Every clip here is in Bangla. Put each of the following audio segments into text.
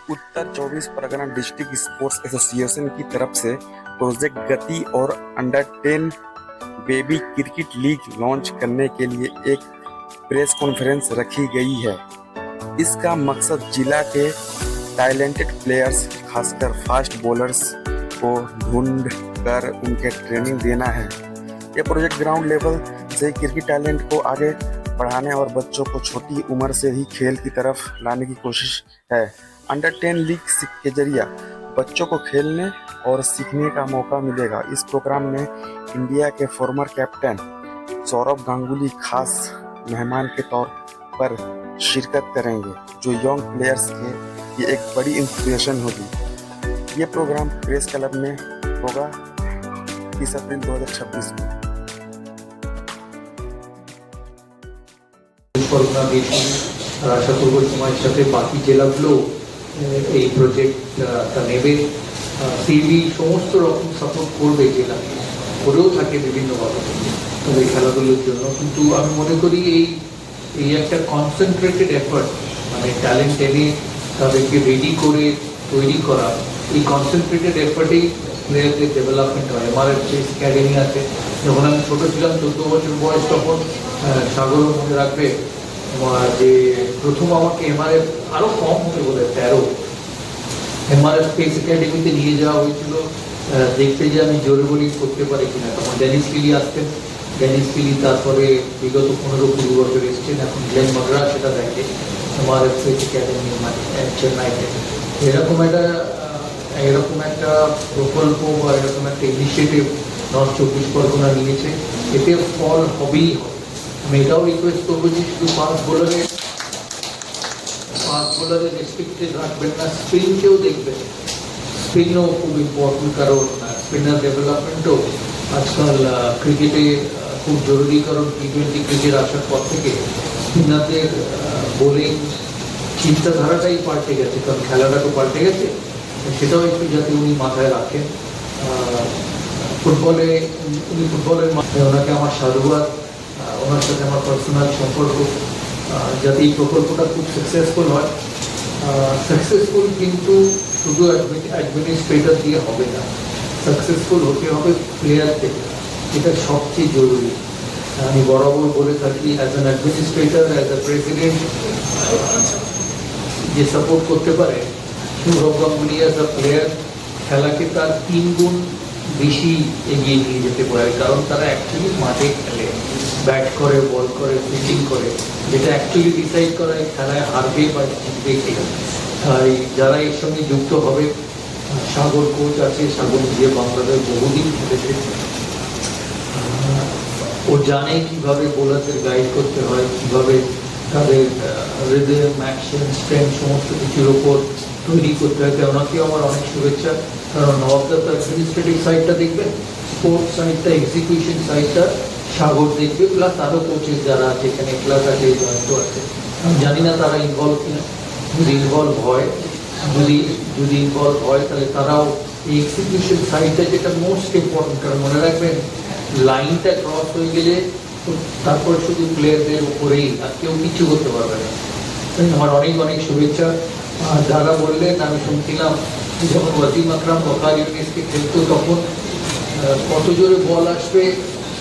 उत्तर 24 परगना डिस्ट्रिक्ट स्पोर्ट्स एसोसिएशन की तरफ से प्रोजेक्ट गति और under 10 baby cricket league launch करने के लिए एक प्रेस कॉन्फ्रेंस रखी गई है। इसका मकसद जिला के टैलेंटेड प्लेयर्स, खासकर फास्ट बॉलर्स को ढूंढ कर उनके ट्रेनिंग देना है। यह प्रोजेक्ट ग्राउंड लेवल से क्रिकेट टैलेंट को आगे बढ़ाने और बच्चों को छोटी उम्र से ही खेल की तरफ लाने की कोशिश है। अंडर 10 लीग के जरिए बच्चों को खेलने और सीखने का मौका मिलेगा। इस प्रोग्राम में इंडिया के फॉर्मर कैप्टन सौरव गांगुली खास मेहमान के तौर पर शिरकत करेंगे, जो यंग प्लेयर्स के लिए एक बड़ी इंस्पिरेशन होगी। ये प्रोग्राम प्रेस क्लब में होगा 30 अप्रैल 2026 में। আশা করব সময়ের সাথে বাকি জেলাগুলো এই প্রজেক্টটা নেবে। সিবি সমস্ত রকম সাপোর্ট করবে, জেলা করেও থাকে বিভিন্নভাবে তবে খেলাধুলোর জন্য। কিন্তু আমি মনে করি এই একটা কনসেন্ট্রেটেড এফার্ট, মানে ট্যালেন্ট এনে তাদেরকে রেডি করে তৈরি করা, এই কনসেন্ট্রেটেড এফার্টেই প্লেয়ারদের ডেভেলপমেন্ট হয়। আমার চেস একাডেমি আছে। যখন আমি ছোটো ছিলাম, 14 বছর বয়স, তখন সাগরও মনে রাখবে যে প্রথম আমাকে এমআরএফ আরও কম হতে বলে 13 এমআরএফ স্পেস একাডেমিতে নিয়ে যাওয়া হয়েছিল দেখতে যে আমি জোরে বোলিং করতে পারি কিনা। তখন ডেনিস ফিলি আসতেন, ডেনিস ফিলি তারপরে বিগত 15-20 বছর এসছেন, এখন গ্লেন মাকগ্রা সেটা দেখে এমআরএফ স্পেস একাডেমি চেন্নাইতে। এরকম একটা প্রকল্প বা এরকম একটা ইনিশিয়েটিভ নর্থ 24 পরগনা নিয়েছে, এতে ফল হবেই হবে। আমি এটাও রিকোয়েস্ট করবো যে শুধু ফাস্ট বোলারে রেস্ট্রিক্টেড রাখবেন না, স্পিনকেও দেখবেন। স্পিনও খুব ইম্পর্টেন্ট, কারণ স্পিনার ডেভেলপমেন্টও আজকাল ক্রিকেটে খুব জরুরি। কারণ টি-20 ক্রিকেট আসার পর থেকে স্পিনারদের বোলিং চিন্তাধারাটাই পাল্টে গেছে, কারণ খেলাটা তো পাল্টে গেছে। সেটাও একটু যাতে উনি মাথায় রাখেন। ফুটবলের মাঠে ওনাকে আমার সাধুবাদ, ওনার সাথে আমার পার্সোনাল সম্পর্ক। যাতে এই প্রকল্পটা খুব সাকসেসফুল হয়। সাকসেসফুল কিন্তু শুধু অ্যাডমিনিস্ট্রেটর দিয়ে হবে না, সাকসেসফুল হতে হবে প্লেয়ার থেকে, এটা সবচেয়ে জরুরি। আমি বরাবর বলে থাকি, as an administrator, as a president যে সাপোর্ট করতে পারে, Sourav Ganguly as a player খেলাকে তার 3 গুণ বেশি এগিয়ে নিয়ে যেতে পারে। কারণ তারা অ্যাকচুয়ালি মাঠে খেলে, ব্যাট করে, বল করে, ফিল্ডিং করে, যেটা অ্যাকচুয়ালি ডিসাইড করা খেলায় হারবে বা জিতবে কিনা। তাই যারা এর সঙ্গে যুক্ত হবে, সাগর কোচ আছে, সাগর দিয়ে বাংলাদেশ বহুদিন খেলেছে, ও জানে কিভাবে বোলারদের গাইড করতে হয়, কিভাবে তাদের রিদম, অ্যাকশন, স্ট্রেংথ সমস্ত কিছুর ওপর তৈরি করতে হয়। ওনাকেও আমার অনেক শুভেচ্ছা। কারণ নবাবদা তো অ্যাডমিনিস্ট্রেটিভ সাইডটা দেখবেন, স্পোর্টস সাইডটা, এক্সিকিউশন সাইডটা সাগর দেখবে, প্লাস আরও কোচেস যারা আছে এখানে, ক্লাস আছে, জয়ন্ত আছে। আমি জানি না তারা ইনভলভ কিনা। যদি ইনভলভ হয় তাহলে তারাও এই এক্সিকিউশন সাইডটা, যেটা মোস্ট ইম্পর্টেন্ট। কারণ মনে রাখবেন, লাইনটা ক্রস হয়ে গেলে তারপর শুধু প্লেয়ারদের উপরেই, আর কেউ কিছু করতে পারবে না। আমার অনেক অনেক শুভেচ্ছা। যারা বললেন, আমি শুনছিলাম যখন ওয়াসিম আকরাম বকার ইউনিসকে খেলতো, তখন কত জোরে বল আসবে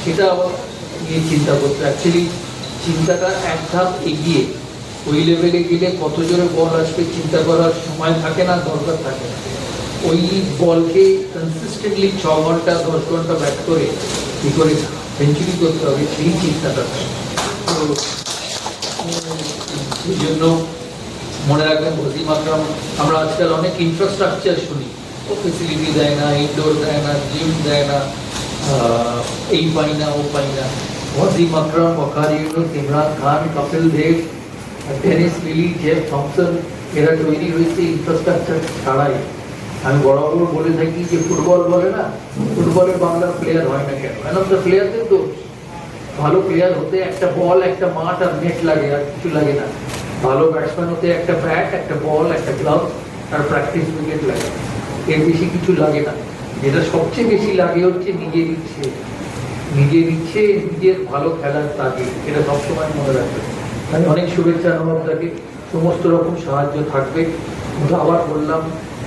সেটা আবার নিয়ে চিন্তা করতো। অ্যাকচুয়ালি চিন্তাটা এক ধাপ এগিয়ে, ওই লেভেলে গেলে কত জোরে বল আসবে চিন্তা করার সময় থাকে না, দরকার থাকে না। ওই বলকে কনসিস্টেন্টলি 6 ঘন্টা 10 ঘন্টা ব্যাট করে কী করে সেঞ্চুরি করতে হবে, সেই চিন্তাটা থাকে। তো এই জন্য মনে রাখবেন, ওয়াসিম আকরাম, আমরা আজকাল অনেক ইনফ্রাস্ট্রাকচার শুনি, ও ফেসিলিটি দেয় না, ইনডোর দেয় না, জিম দেয় না, এই পাই না, ও পাই না। ওয়াসিম আকরাম, Waker Yunus, Imran Khan, Kapil Dev, Dennis Lillee, Jeff Thomson, এরা তৈরি হয়েছে ইনফ্রাস্ট্রাকচার ছাড়াই। আমি বরাবর বলে থাকি যে ফুটবল বলে না, ফুটবলে বাংলার প্লেয়ার হয় না কেন? ম্যান অফ দ্য প্লেয়ারদের তো ভালো প্লেয়ার হতে একটা বল, একটা মাঠ আর নেট লাগে, আর কিছু লাগে না। ভালো ব্যাটসম্যান হতে একটা ব্যাট, একটা বল, একটা গ্লাভ আর প্র্যাকটিস উইকেট লাগে, এর বেশি কিছু লাগে না। যেটা সবচেয়ে বেশি লাগে হচ্ছে নিজের ইচ্ছে, নিজের ভালো খেলার তাগিদ। এটা সবসময় মনে রাখবে। আমি অনেক শুভেচ্ছা নবাবদাকে, সমস্ত রকম সাহায্য থাকবে। আবার বললাম,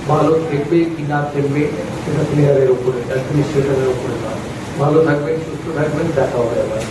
ভালো খেলবে কি না খেলবে সেটা প্লেয়ারের উপরে, অ্যাডমিনিস্ট্রেশনের উপরে নয়। ভালো থাকবেন, সুস্থ থাকবেন, দেখা হবে আবার।